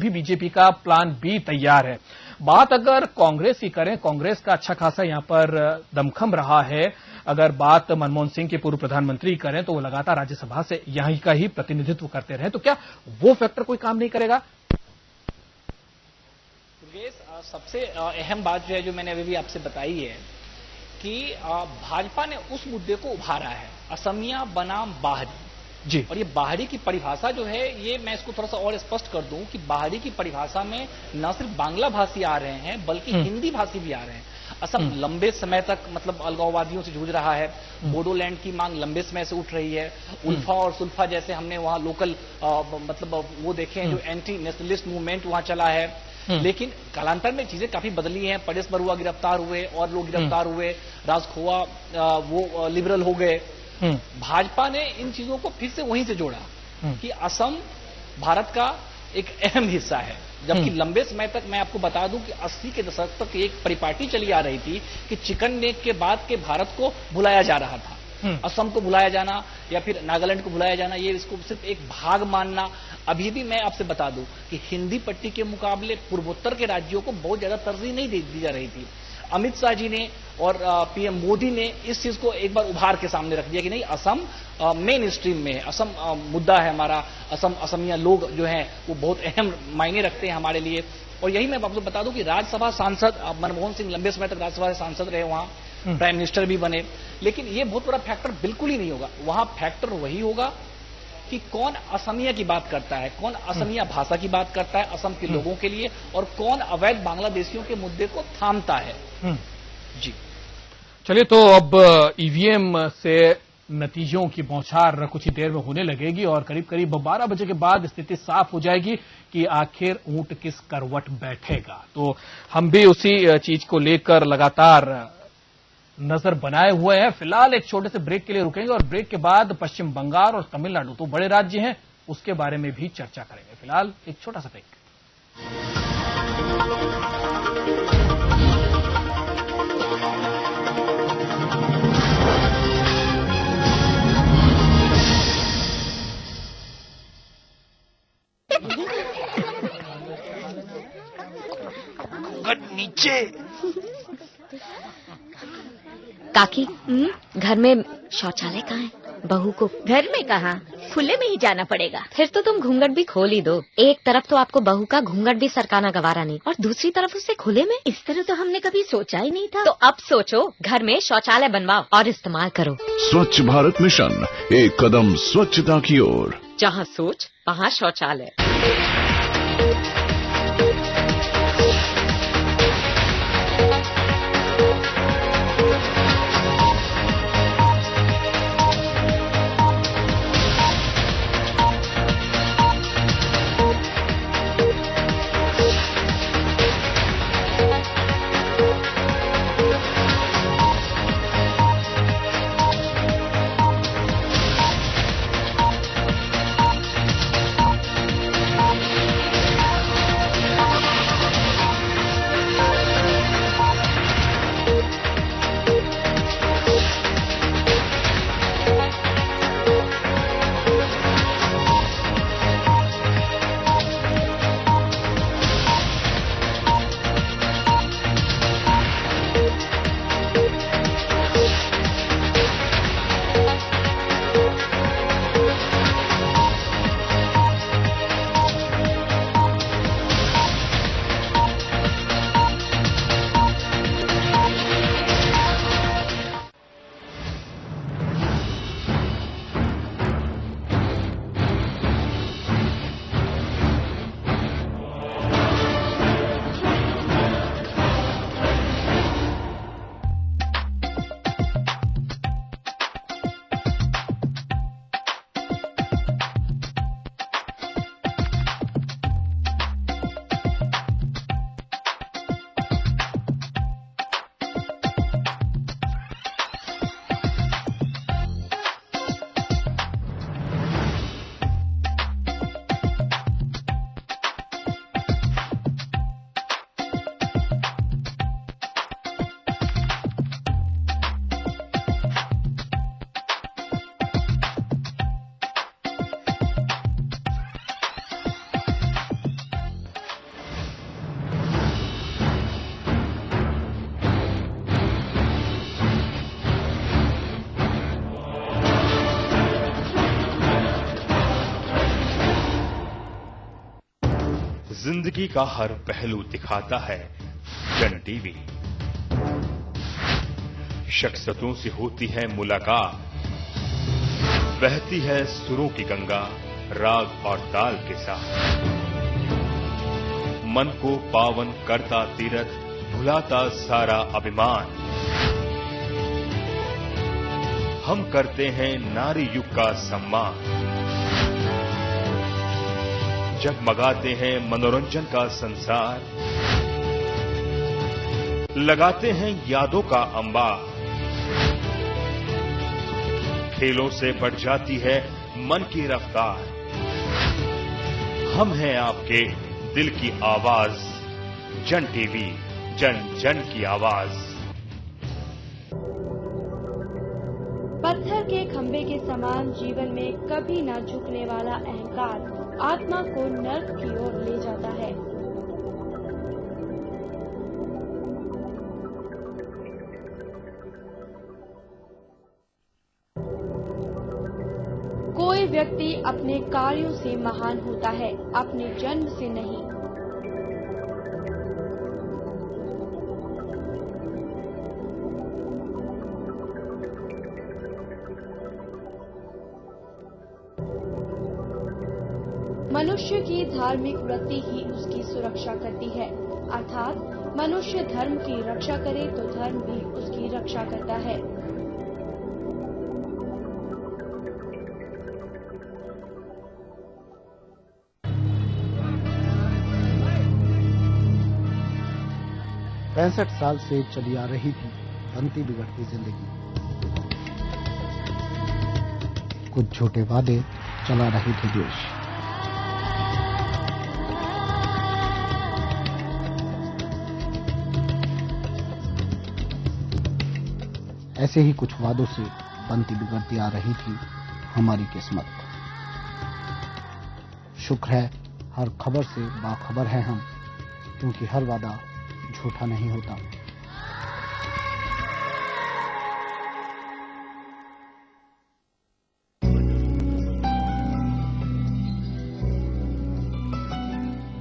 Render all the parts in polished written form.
भी बीजेपी का plan B तैयार है। बात अगर कांग्रेस की करें, कांग्रेस का अच्छा खासा यहां पर दमखम रहा है। अगर बात मनमोहन सिंह के पूर्व प्रधानमंत्री करें तो वो लगातार राज्यसभा से यहीं का ही प्रतिनिधित्व करते रहे, तो क्या वो फैक्टर कोई काम नहीं करेगा? सबसे अहम बात जो है, जो मैंने अभी भी आपसे बताई है कि भाजपा ने उस मुद्दे को उभारा है, असमिया बनाम बाहरी जी। और ये बाहरी की परिभाषा जो है, ये मैं इसको थोड़ा सा और स्पष्ट कर दूं कि बाहरी की परिभाषा में न सिर्फ बांग्ला भाषी आ रहे हैं बल्कि हिंदी भाषी भी आ रहे हैं। असम लंबे समय तक मतलब अलगाववादियों से जूझ रहा है, बोडोलैंड की मांग लंबे समय से उठ रही है। उल्फा और सुल्फा जैसे हमने वहां लोकल मतलब वो देखे हैं, जो एंटी नेशनलिस्ट मूवमेंट वहां चला है। लेकिन कालांतर में चीजें काफी बदली हैं। परेश बरुआ गिरफ्तार हुए और लोग गिरफ्तार हुए, राज खोआ वो लिबरल हो गए। भाजपा ने इन चीजों को फिर से वहीं से जोड़ा कि असम भारत का एक अहम हिस्सा है, जबकि लंबे समय तक मैं आपको बता दूं कि 80 के दशक तक एक परिपाटी चली आ रही थी कि चिकन नेक के बाद के भारत को भुलाया जा रहा था। असम को भुलाया जाना या फिर नागालैंड को भुलाया जाना, ये इसको सिर्फ एक भाग मानना। अभी भी मैं आपसे बता दूं कि हिंदी पट्टी के मुकाबले पूर्वोत्तर के राज्यों को बहुत ज्यादा तरजीह नहीं दी जा रही थी। अमित शाह जी ने और पीएम मोदी ने इस चीज को एक बार उभार के सामने रख दिया कि नहीं, असम मेन स्ट्रीम में है, असम मुद्दा है हमारा, असमिया लोग जो हैं वो बहुत अहम मायने रखते हैं हमारे लिए। और यही मैं आपको बता दूं कि राज्यसभा सांसद मनमोहन सिंह लंबे समय तक राज्यसभा से सांसद रहे, वहां प्राइम मिनिस्टर भी बने, लेकिन ये बहुत बड़ा फैक्टर बिल्कुल ही नहीं होगा। वहां फैक्टर वही होगा कि कौन असमिया की बात करता है, कौन असमिया भाषा की बात करता है असम के लोगों के लिए, और कौन अवैध बांग्लादेशियों के मुद्दे को थामता है। जी चलिए, तो अब ईवीएम से नतीजों की बौछार कुछ ही देर में होने लगेगी और करीब करीब 12 बजे के बाद स्थिति साफ हो जाएगी कि आखिर ऊंट किस करवट बैठेगा। तो हम भी उसी चीज को लेकर लगातार नजर बनाए हुए हैं। फिलहाल एक छोटे से ब्रेक के लिए रुकेंगे और ब्रेक के बाद पश्चिम बंगाल और तमिलनाडु तो बड़े राज्य हैं, उसके बारे में भी चर्चा करेंगे। फिलहाल एक छोटा सा ब्रेक। नीचे काकी, घर में शौचालय कहाँ है? बहू को घर में कहाँ, खुले में ही जाना पड़ेगा। फिर तो तुम घूंघट भी खोल ही दो। एक तरफ तो आपको बहू का घूंघट भी सरकाना गवारा नहीं, और दूसरी तरफ उसे खुले में। इस तरह तो हमने कभी सोचा ही नहीं था। तो अब सोचो, घर में शौचालय बनवाओ और इस्तेमाल करो। स्वच्छ भारत मिशन, एक कदम स्वच्छता की ओर। जहाँ सोच वहाँ शौचालय। जिंदगी का हर पहलू दिखाता है जन टीवी। शख्सियतों से होती है मुलाकात, बहती है सुरों की गंगा राग और ताल के साथ। मन को पावन करता तीरथ, भुलाता सारा अभिमान। हम करते हैं नारी युग का सम्मान, जगमगाते हैं मनोरंजन का संसार, लगाते हैं यादों का अंबार। खेलों से बढ़ जाती है मन की रफ्तार। हम हैं आपके दिल की आवाज, जन टीवी, जन जन की आवाज। पत्थर के खंभे के समान जीवन में कभी न झुकने वाला अहंकार आत्मा को नर्क की ओर ले जाता है। कोई व्यक्ति अपने कार्यों से महान होता है, अपने जन्म से नहीं। मनुष्य की धार्मिक वृत्ति ही उसकी सुरक्षा करती है, अर्थात मनुष्य धर्म की रक्षा करे तो धर्म भी उसकी रक्षा करता है। पैंसठ साल से चली आ रही थी बनती बिगड़ती जिंदगी। कुछ झूठे वादे चला रहे थे देश। ऐसे ही कुछ वादों से बनती बिगड़ती आ रही थी हमारी किस्मत। शुक्र है हर खबर से बाखबर है हम, क्योंकि हर वादा झूठा नहीं होता।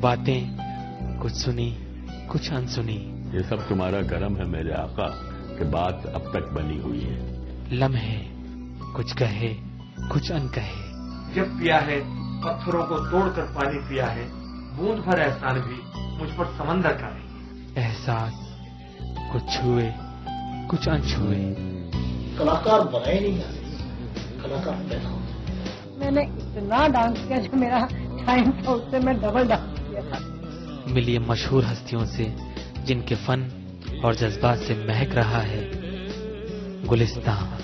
बातें कुछ सुनी कुछ अनसुनी। ये सब तुम्हारा करम है मेरे आका कि बात अब तक बनी हुई है। लम्हे कुछ कहे कुछ अनकहे। जब पिया है पत्थरों को तोड़कर पानी पिया है, बूंद भर एहसान भी मुझ पर समंदर का नहीं। एहसास कुछ छुए कुछ अनछुए। कलाकार बनाए नहीं जाते, कलाकार पैदा होते। मैंने इतना डांस किया जो मेरा टाइम था उससे मैं डबल डांस किया था। मिलिए मशहूर हस्तियों से जिनके फन और जज्बात से महक रहा है गुलिस्तान।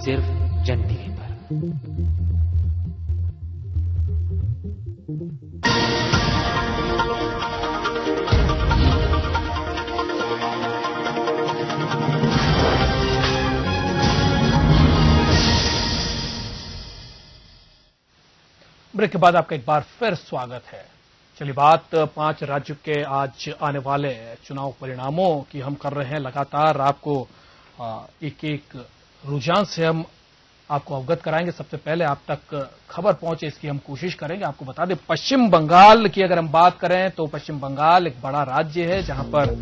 सिर्फ जन टीवी पर। ब्रेक के बाद आपका एक बार फिर स्वागत है। चलिए बात 5 राज्यों के आज आने वाले चुनाव परिणामों की हम कर रहे हैं। लगातार आपको एक एक रुझान से हम आपको अवगत कराएंगे। सबसे पहले आप तक खबर पहुंचे इसकी हम कोशिश करेंगे। आपको बता दें, पश्चिम बंगाल की अगर हम बात करें तो पश्चिम बंगाल एक बड़ा राज्य है जहां पर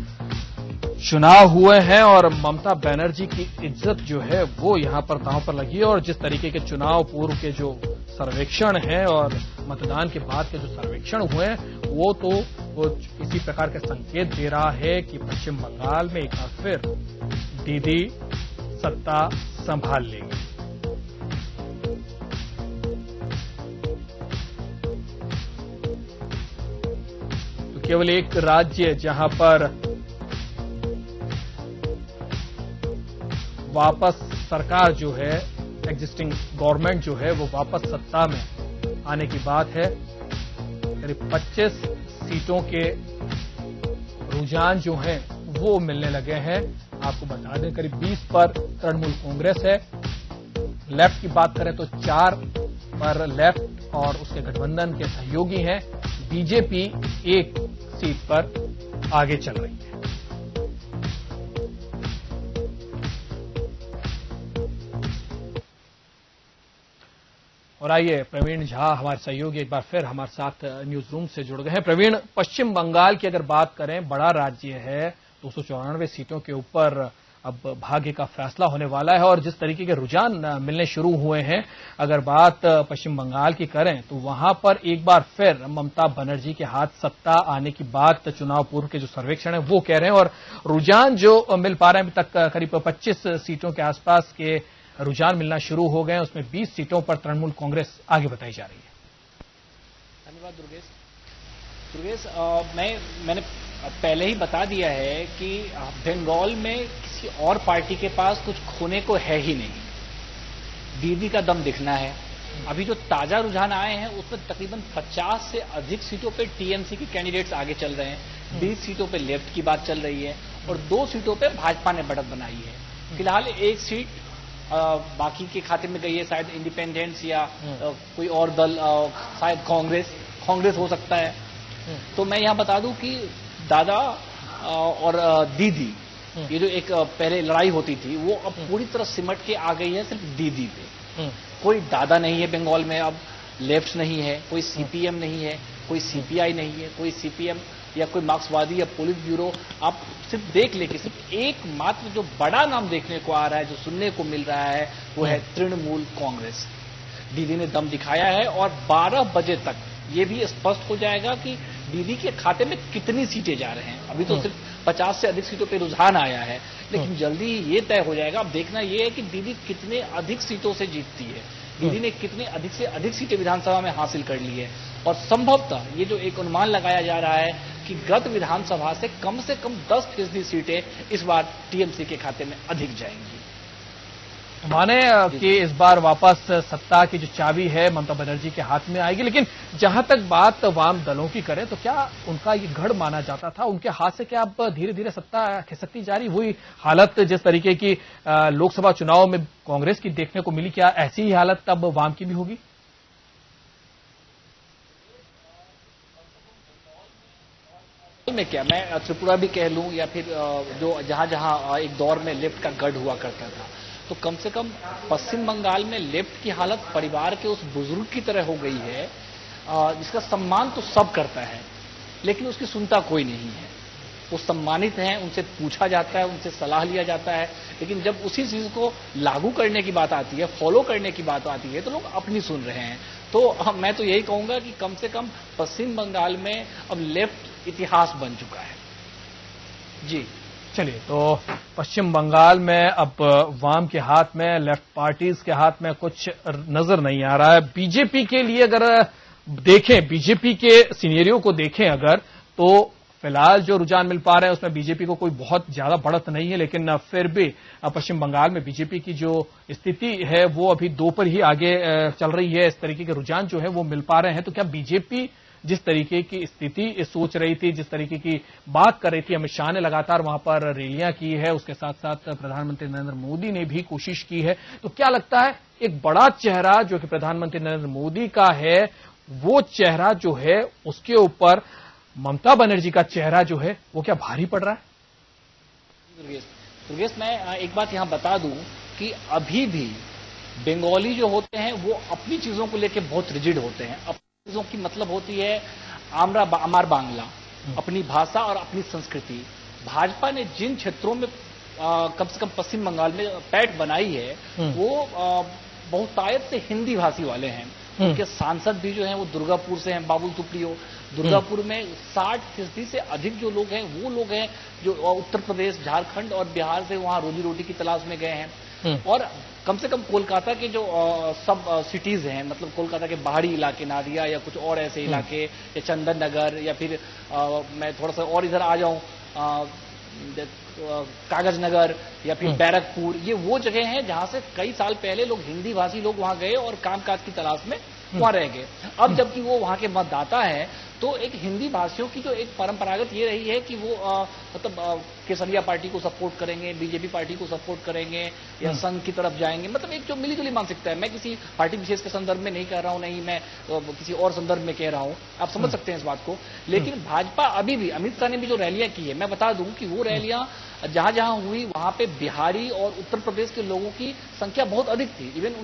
चुनाव हुए हैं और ममता बनर्जी की इज्जत जो है वो यहां पर दांव पर लगी है। और जिस तरीके के चुनाव पूर्व के जो सर्वेक्षण है और मतदान के बाद के जो सर्वेक्षण हुए हैं वो इसी प्रकार के संकेत दे रहा है कि पश्चिम बंगाल में एक बार फिर दीदी सत्ता संभाल लेंगे। तो केवल एक राज्य जहां पर वापस सरकार जो है, एग्जिस्टिंग गवर्नमेंट जो है वो वापस सत्ता में आने की बात है। करीब 25 सीटों के रुझान जो हैं वो मिलने लगे हैं। आपको बता दें करीब 20 पर तृणमूल कांग्रेस है। लेफ्ट की बात करें तो 4 पर लेफ्ट और उसके गठबंधन के सहयोगी हैं। बीजेपी 1 सीट पर आगे चल रही है। और आइए प्रवीण झा हमारे सहयोगी एक बार फिर हमारे साथ न्यूज रूम से जुड़ गए हैं। प्रवीण, पश्चिम बंगाल की अगर बात करें, बड़ा राज्य है, 294 सीटों के ऊपर अब भाग्य का फैसला होने वाला है और जिस तरीके के रुझान मिलने शुरू हुए हैं, अगर बात पश्चिम बंगाल की करें तो वहां पर एक बार फिर ममता बनर्जी के हाथ सत्ता आने की बात चुनाव पूर्व के जो सर्वेक्षण है वो कह रहे हैं और रुझान जो मिल पा रहे हैं अभी तक करीब 25 सीटों के आसपास के रुझान मिलना शुरू हो गए हैं। उसमें 20 सीटों पर तृणमूल कांग्रेस आगे बताई जा रही है। धन्यवाद दुर्गेश। मैंने पहले ही बता दिया है कि बंगाल में किसी और पार्टी के पास कुछ खोने को है ही नहीं। दीदी का दम दिखना है। अभी जो ताजा रुझान आए हैं उसमें तकरीबन 50 से अधिक सीटों पे टीएमसी के कैंडिडेट्स आगे चल रहे हैं। 20 सीटों पे लेफ्ट की बात चल रही है और 2 सीटों पे भाजपा ने बढ़त बनाई है। फिलहाल एक सीट बाकी के खाते में गई है, शायद इंडिपेंडेंस या कोई और दल, शायद कांग्रेस हो सकता है। तो मैं यहां बता दूं कि दादा और दीदी, ये जो एक पहले लड़ाई होती थी वो अब पूरी तरह सिमट के आ गई है सिर्फ दीदी पे। कोई दादा नहीं है बंगाल में, अब लेफ्ट नहीं है, कोई सीपीएम नहीं है, कोई सीपीआई नहीं है, कोई सीपीएम या कोई मार्क्सवादी या पुलिस ब्यूरो। आप सिर्फ देख ले कि सिर्फ एकमात्र जो बड़ा नाम देखने को आ रहा है, जो सुनने को मिल रहा है, वो है तृणमूल कांग्रेस। दीदी ने दम दिखाया है और 12 बजे तक ये भी स्पष्ट हो जाएगा कि दीदी के खाते में कितनी सीटें जा रहे हैं। अभी तो सिर्फ 50 से अधिक सीटों पे रुझान आया है, लेकिन जल्दी ये तय हो जाएगा। अब देखना ये है कि दीदी कितने अधिक सीटों से जीतती है, दीदी ने कितने अधिक से अधिक सीटें विधानसभा में हासिल कर ली है। और संभवतः ये जो एक अनुमान लगाया जा रहा है कि गत विधानसभा से कम 10% सीटें इस बार टीएमसी के खाते में अधिक जाएंगी। माने कि इस बार वापस सत्ता की जो चाबी है ममता बनर्जी के हाथ में आएगी। लेकिन जहां तक बात वाम दलों की करें तो क्या उनका ये गढ़ माना जाता था, उनके हाथ से क्या अब धीरे धीरे सत्ता खिसकती जा रही? वही हालत जिस तरीके की लोकसभा चुनाव में कांग्रेस की देखने को मिली, क्या ऐसी ही हालत अब वाम की भी होगी? में क्या मैं त्रिपुरा भी कह लूं या फिर जो जहां एक दौर में लेफ्ट का गढ़ हुआ करता था, तो कम से कम पश्चिम बंगाल में लेफ्ट की हालत परिवार के उस बुजुर्ग की तरह हो गई है जिसका सम्मान तो सब करता है लेकिन उसकी सुनता कोई नहीं है। वो सम्मानित हैं, उनसे पूछा जाता है, उनसे सलाह लिया जाता है, लेकिन जब उसी चीज को लागू करने की बात आती है, फॉलो करने की बात आती है, तो लोग अपनी सुन रहे हैं। तो मैं तो यही कहूंगा कि कम से कम पश्चिम बंगाल में अब लेफ्ट इतिहास बन चुका है। जी चलिए, तो पश्चिम बंगाल में अब वाम के हाथ में, लेफ्ट पार्टीज के हाथ में कुछ नजर नहीं आ रहा है। बीजेपी के लिए अगर देखें, बीजेपी के सिनेरियो को देखें अगर, तो फिलहाल जो रुझान मिल पा रहे हैं उसमें बीजेपी को कोई बहुत ज्यादा बढ़त नहीं है, लेकिन फिर भी पश्चिम बंगाल में बीजेपी की जो स्थिति है वो अभी 2 पर ही आगे चल रही है। इस तरीके के रुझान जो है वो मिल पा रहे हैं। तो क्या बीजेपी जिस तरीके की स्थिति सोच रही थी, जिस तरीके की बात कर रही थी, अमित शाह ने लगातार वहां पर रैलियां की है, उसके साथ साथ प्रधानमंत्री नरेंद्र मोदी ने भी कोशिश की है, तो क्या लगता है एक बड़ा चेहरा जो कि प्रधानमंत्री नरेंद्र मोदी का है, वो चेहरा जो है उसके ऊपर ममता बनर्जी का चेहरा जो है वो क्या भारी पड़ रहा है? दुर्गेश, मैं एक बात यहां बता दूं कि अभी भी बंगाली जो होते हैं वो अपनी चीजों को लेकर बहुत रिजिड होते हैं। अपनी चीजों की मतलब होती है अमार बांग्ला, अपनी भाषा और अपनी संस्कृति। भाजपा ने जिन क्षेत्रों में कम से कम पश्चिम बंगाल में पैठ बनाई है वो बहुतायत से हिंदी भाषी वाले हैं। उनके सांसद भी जो हैं वो दुर्गापुर से हैं, बाबुल सुप्रियो। दुर्गापुर में 60% से अधिक जो लोग हैं वो लोग हैं जो उत्तर प्रदेश, झारखंड और बिहार से वहां रोजी रोटी की तलाश में गए हैं। और कम से कम कोलकाता के जो सब सिटीज हैं, मतलब कोलकाता के बाहरी इलाके, नादिया या कुछ और ऐसे इलाके, या चंदन नगर, या फिर मैं थोड़ा सा और इधर आ जाऊं कागज नगर या फिर बैरकपुर, ये वो जगह हैं जहां से कई साल पहले लोग हिंदी भाषी लोग वहां गए और कामकाज की तलाश में वहां रह गए। अब जबकि वो वहां के मतदाता है, तो एक हिंदी भाषियों की जो एक परंपरागत ये रही है कि वो मतलब केसरिया पार्टी को सपोर्ट करेंगे, बीजेपी पार्टी को सपोर्ट करेंगे या संघ की तरफ जाएंगे। मतलब एक जो मिली जुली मानसिकता है। मैं किसी पार्टी विशेष के संदर्भ में नहीं कह रहा हूं, नहीं मैं किसी और संदर्भ में कह रहा हूं, आप समझ सकते हैं इस बात को। लेकिन भाजपा अभी भी, अमित शाह ने भी जो रैलियां की है, मैं बता दूं कि वो रैलियां जहां जहां हुई वहां पे बिहारी और उत्तर प्रदेश के लोगों की संख्या बहुत अधिक थी। इवन